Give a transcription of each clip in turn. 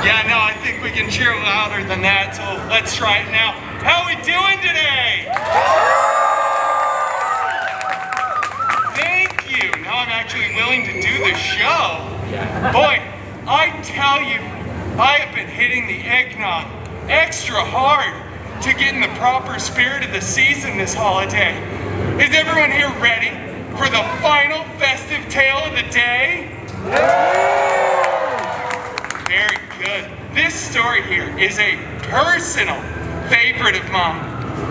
Yeah, no, I think we can cheer louder than that, so let's try it now. How we doing today? Thank you. Now I'm actually willing to do the show. Boy, I tell you, I have been hitting the eggnog extra hard to get in the proper spirit of the season this holiday. Is everyone here ready for the final festive tale of the day? Very good. This story here is a personal favorite of mine.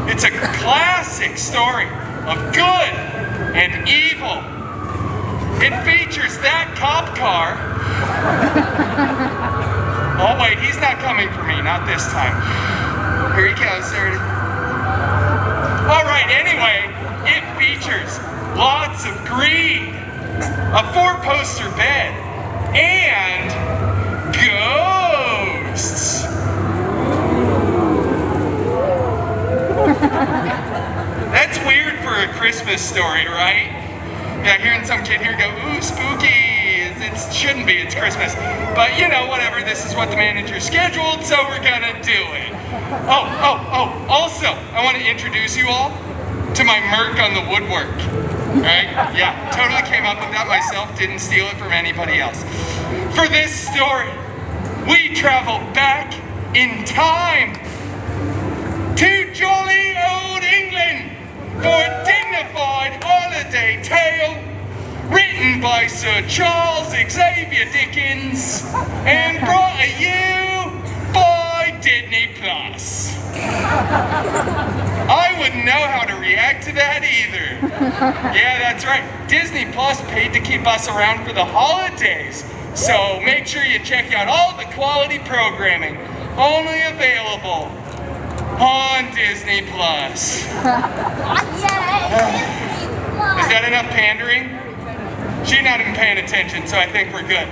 It's a classic story of good and evil. It features that cop car. Oh wait, he's not coming for me, not this time. Here he goes, there it is. All right, anyway, it features lots of greed, a 4-poster bed, and ghosts. That's weird for a Christmas story, right? Yeah, hearing some kid here go, ooh, spooky. It shouldn't be, it's Christmas. But you know, whatever, this is what the manager scheduled, so we're gonna do it. Also, I want to introduce you all to my Merc on the woodwork. Right? Yeah, totally came up with that myself, didn't steal it from anybody else. For this story, we travel back in time to jolly old England for a dignified holiday tale written by Sir Charles Xavier Dickens and brought to you by Disney Plus. I wouldn't know how to react to that either. Yeah, that's right. Disney Plus paid to keep us around for the holidays. So make sure you check out all the quality programming only available on Disney Plus. Is that enough pandering? She's not even paying attention, so I think we're good.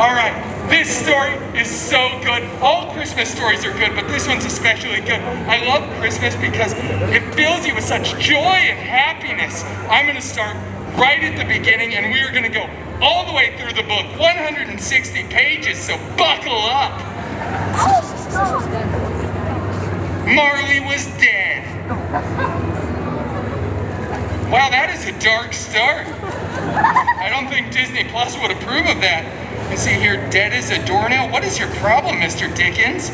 All right, this story is so good. All Christmas stories are good, but this one's especially good. I love Christmas because it fills you with such joy and happiness. I'm gonna start right at the beginning, and we are gonna go all the way through the book, 160 pages, so buckle up. Marley was dead. Wow, that is a dark start. I don't think Disney Plus would approve of that. You see here, dead as a doornail. What is your problem, Mr. Dickens?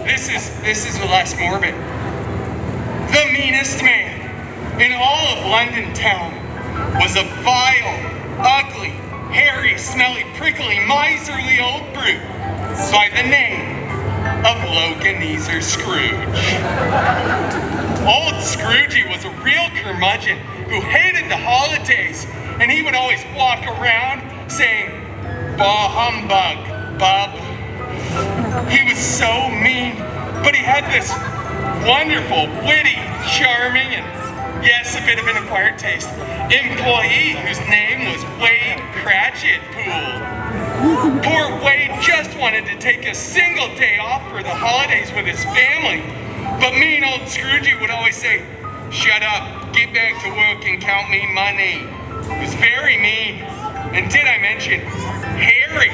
This is less morbid. The meanest man in all of London town was a vile, ugly, hairy, smelly, prickly, miserly old brute by the name of Loganezer Scrooge. Old Scroogey was a real curmudgeon who hated the holidays, and he would always walk around saying, "Bah humbug, bub." He was so mean, but he had this wonderful, witty, charming, and yes, a bit of an acquired taste, employee whose name was Wade Cratchitpool. Poor Wade just wanted to take a single day off for the holidays with his family, but mean old Scroogey would always say, "Shut up, get back to work and count me money." He was very mean, and did I mention, hairy.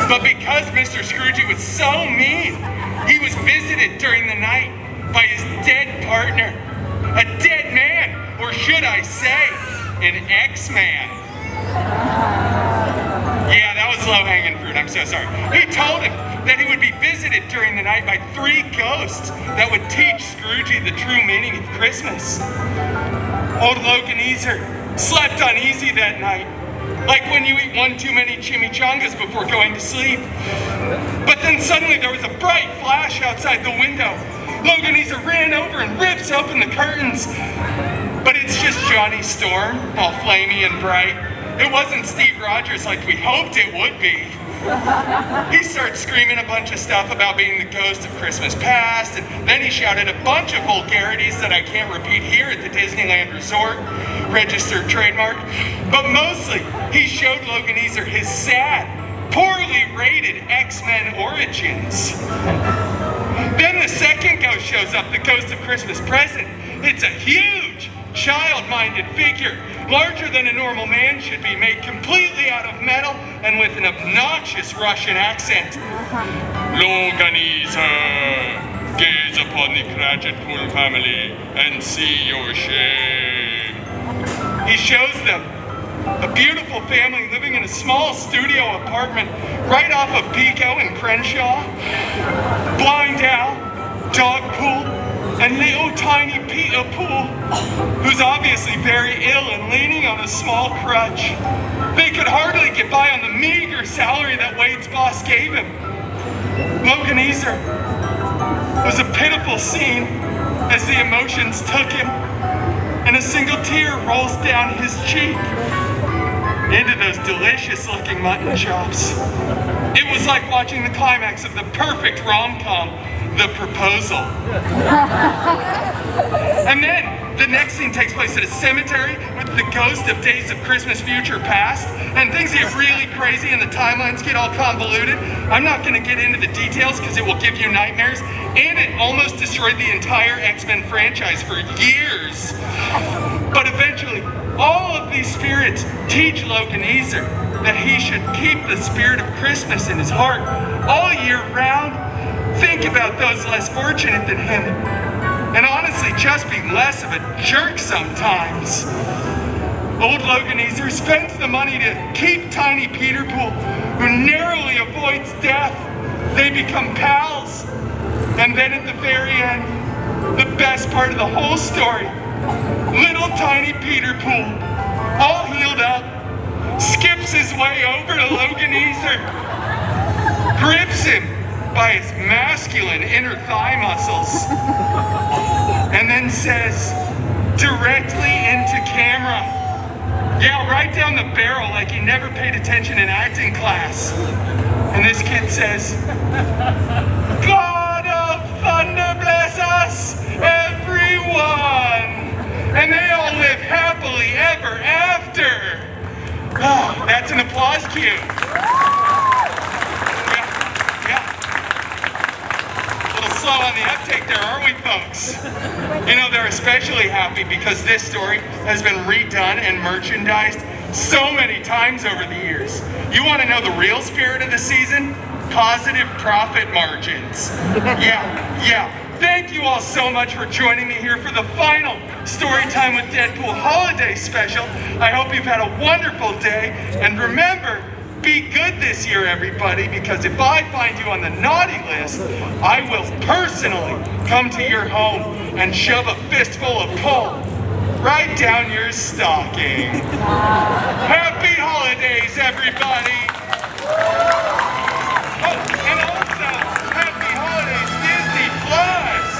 But because Mr. Scroogey was so mean, he was visited during the night by his dead partner, a dead man, or should I say, an ex-man. Yeah, that was low-hanging fruit, I'm so sorry. He told him that he would be visited during the night by 3 ghosts that would teach Scroogey the true meaning of Christmas. Old Loganezer slept uneasy that night, like when you eat one too many chimichangas before going to sleep. But then suddenly there was a bright flash outside the window. Loganezer ran over and ripped open the curtains. But it's just Johnny Storm, all flamey and bright. It wasn't Steve Rogers like we hoped it would be. He started screaming a bunch of stuff about being the ghost of Christmas past, and then he shouted a bunch of vulgarities that I can't repeat here at the Disneyland Resort, registered trademark. But mostly, he showed Loganezer his sad, poorly rated X-Men origins. Then the second ghost shows up, the ghost of Christmas present. It's a huge, child-minded figure, larger than a normal man, should be made completely out of metal and with an obnoxious Russian accent. Loganizer, gaze upon the Deadpool family and see your shame. He shows them a beautiful family living in a small studio apartment right off of Pico and Crenshaw. Blind Al, Dog Pool, and little tiny Peter Pool, who's obviously very ill and leaning on a small crutch. They could hardly get by on the meager salary that Wade's boss gave him. Loganizer was a pitiful scene as the emotions took him, and a single tear rolls down his cheek into those delicious-looking mutton chops. It was like watching the climax of the perfect rom-com, The Proposal. And then the next scene takes place at a cemetery with the ghost of Days of Christmas Future Past, and things get really crazy and the timelines get all convoluted. I'm not going to get into the details because it will give you nightmares, and it almost destroyed the entire X-Men franchise for years. But eventually, all of these spirits teach Loganizer that he should keep the spirit of Christmas in his heart all year round. Think about those less fortunate than him, and honestly just be less of a jerk sometimes. Old Loganizer spends the money to keep tiny Peter Pool, who narrowly avoids death. They become pals, and then at the very end, the best part of the whole story, little tiny Peter Pool, all healed up, skips his way over to Loganizer, grips him by his masculine inner thigh muscles, and then says directly into camera, yeah, right down the barrel like he never paid attention in acting class. And this kid says, God of thunder bless us, everyone. And they all live happily ever after. Oh, that's an applause cue. Slow on the uptake there, aren't we, folks? You know, they're especially happy because this story has been redone and merchandised so many times over the years. You want to know the real spirit of the season? Positive profit margins. Yeah. Thank you all so much for joining me here for the final Storytime with Deadpool holiday special. I hope you've had a wonderful day, and remember, be good this year, everybody, because if I find you on the naughty list, I will personally come to your home and shove a fistful of coal right down your stocking. Happy holidays, everybody! Oh, and also, happy holidays, Disney Plus!